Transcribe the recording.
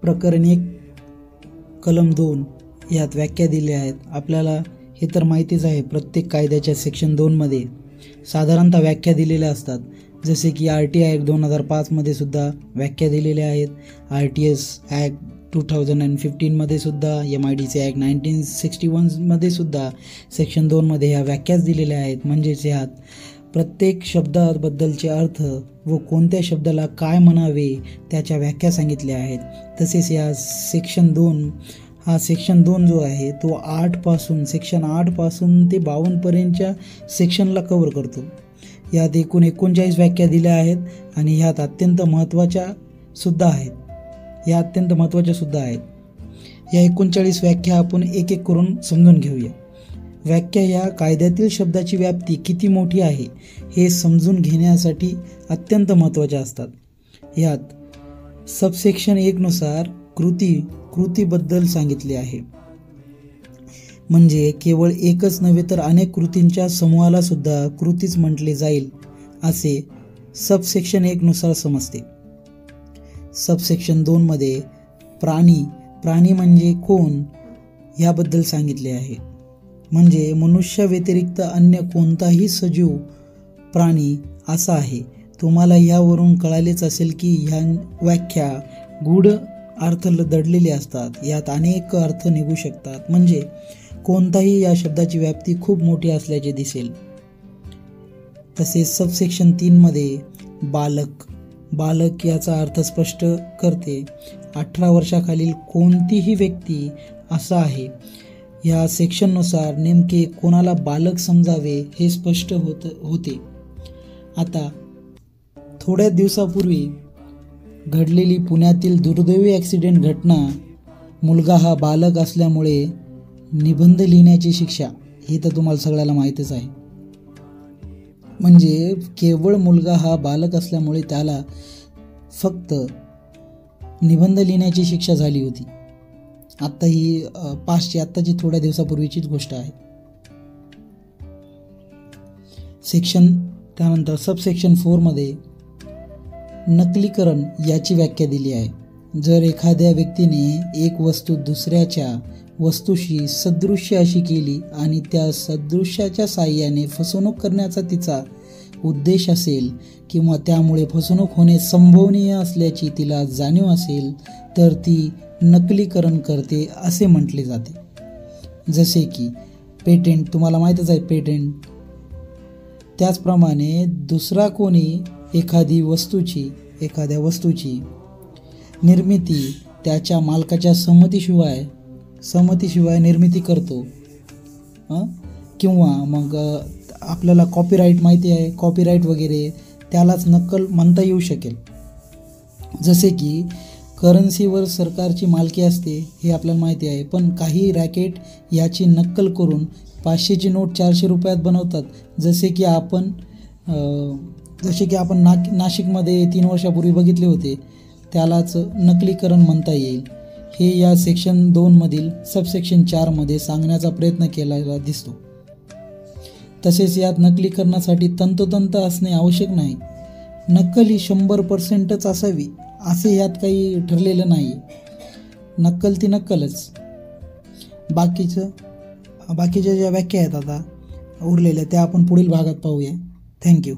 प्रकरण 1 कलम 2 यात व्याख्या दिल्या आहेत. आपल्याला हे तर माहितीच आहे, प्रत्येक कायद्याच्या सेक्शन 2 मध्ये साधारणतः व्याख्या दिलेल्या असतात. जसे की RTI ॲक्ट 2005 मध्ये सुद्धा व्याख्या दिलेल्या आहेत. RTS ॲक्ट 2015 मध्ये सुद्धा, MIDC ॲक्ट 1961 मध्ये सुद्धा सेक्शन 2 मध्ये ह्या व्याख्याच दिलेल्या आहेत. म्हणजेच ह्यात प्रत्येक शब्दाबद्दलचे अर्थ व कोणत्या शब्दाला काय म्हणावे त्याच्या व्याख्या सांगितल्या आहेत. तसेच या सेक्शन 2 जो आहे तो सेक्शन 8 पासून ते 52 पर्यंतच्या सेक्शनला कव्हर करतो. यात एकूण 39 व्याख्या दिल्या आहेत आणि ह्यात अत्यंत महत्त्वाच्या सुद्धा आहेत. या 39 व्याख्या आपण एक एक करून समजून घेऊया. व्याख्या ह्या कायद्यातील शब्दाची व्याप्ती किती मोठी आहे हे समजून घेण्यासाठी अत्यंत महत्त्वाच्या असतात. यात सबसेक्शन 1 नुसार कृतीबद्दल सांगितले आहे. म्हणजे केवळ एकच नव्हे तर अनेक कृतींच्या समूहाला सुद्धा कृतीच म्हटले जाईल असे सबसेक्शन 1 नुसार समजते. सबसेक्शन 2 मध्ये प्राणी म्हणजे कोण याबद्दल सांगितले आहे. म्हणजे मनुष्या व्यतिरिक्त अन्य कोणताही सजीव प्राणी असा आहे. तुम्हाला यावरून कळालेच असेल की ह्या व्याख्या गूढ अर्थ दडलेले असतात. यात अनेक अर्थ निघू शकतात. म्हणजे कोणताही या शब्दाची व्याप्ती खूप मोठी असल्याचे दिसेल. तसेच सबसेक्शन 3 मध्ये बालक याचा अर्थ स्पष्ट करते. 18 वर्षाखालील कोणतीही व्यक्ती असा आहे. या सेक्शननुसार नेमके कोणाला बालक समजावे हे स्पष्ट होते. आता थोड्या दिवसापूर्वी घडलेली पुण्यातील दुर्दैवी ॲक्सिडेंट घटना, मुलगा हा बालक असल्यामुळे निबंध लिहिण्याची शिक्षा, हे तर तुम्हाला सगळ्याला माहीतच आहे. म्हणजे केवळ मुलगा हा बालक असल्यामुळे त्याला फक्त निबंध लिहिण्याची शिक्षा झाली होती. आत्ता ही आत्ताची थोड्या दिवसापूर्वीचीच गोष्ट आहे. त्यानंतर सबसेक्शन 4 मध्ये नकलीकरण याची व्याख्या दिली आहे. जर एखाद्या व्यक्तीने एक वस्तू दुसऱ्याच्या वस्तूशी सदृश्य अशी केली आणि त्या सदृश्याच्या साहाय्याने फसवणूक करण्याचा तिचा उद्देश असेल किंवा त्यामुळे फसवणूक होणे संभवनीय असल्याची तिला जाणीव असेल तर ती नकलीकरण करते असे म्हटले जाते. जसे की पेटेंट, तुम्हाला माहीतच आहे पेटेंट. त्याचप्रमाणे दुसरा कोणी एखाद्या वस्तूची निर्मिती त्याच्या मालकाच्या संमतीशिवाय निर्मिती करतो. किंवा मग आपल्याला कॉपीराईट माहिती आहे, कॉपीराईट वगैरे त्यालाच नक्कल म्हणता येऊ शकेल. जसे की करन्सीवर सरकारची मालकी असते हे आपल्याला माहिती आहे, पण काही रॅकेट याची नक्कल करून 500ची नोट 400 रुपयात बनवतात. जसे की आपण नाशिकमध्ये 3 वर्षापूर्वी बघितले होते. त्यालाच नकलीकरण म्हणता येईल. हे या सेक्शन 2 मधील सबसेक्शन 4 मध्ये सांगण्याचा प्रयत्न केलेला दिसतो. तसेच यात नकलीकरणासाठी तंतोतंत असणे आवश्यक नाही. नक्कल ही 100%च असावी असे यात काही ठरलेलं नाही. नक्कल ती नक्कलच. बाकीच्या ज्या व्याख्या आहेत आता उरलेल्या त्या आपण पुढील भागात पाहूया. थँक्यू.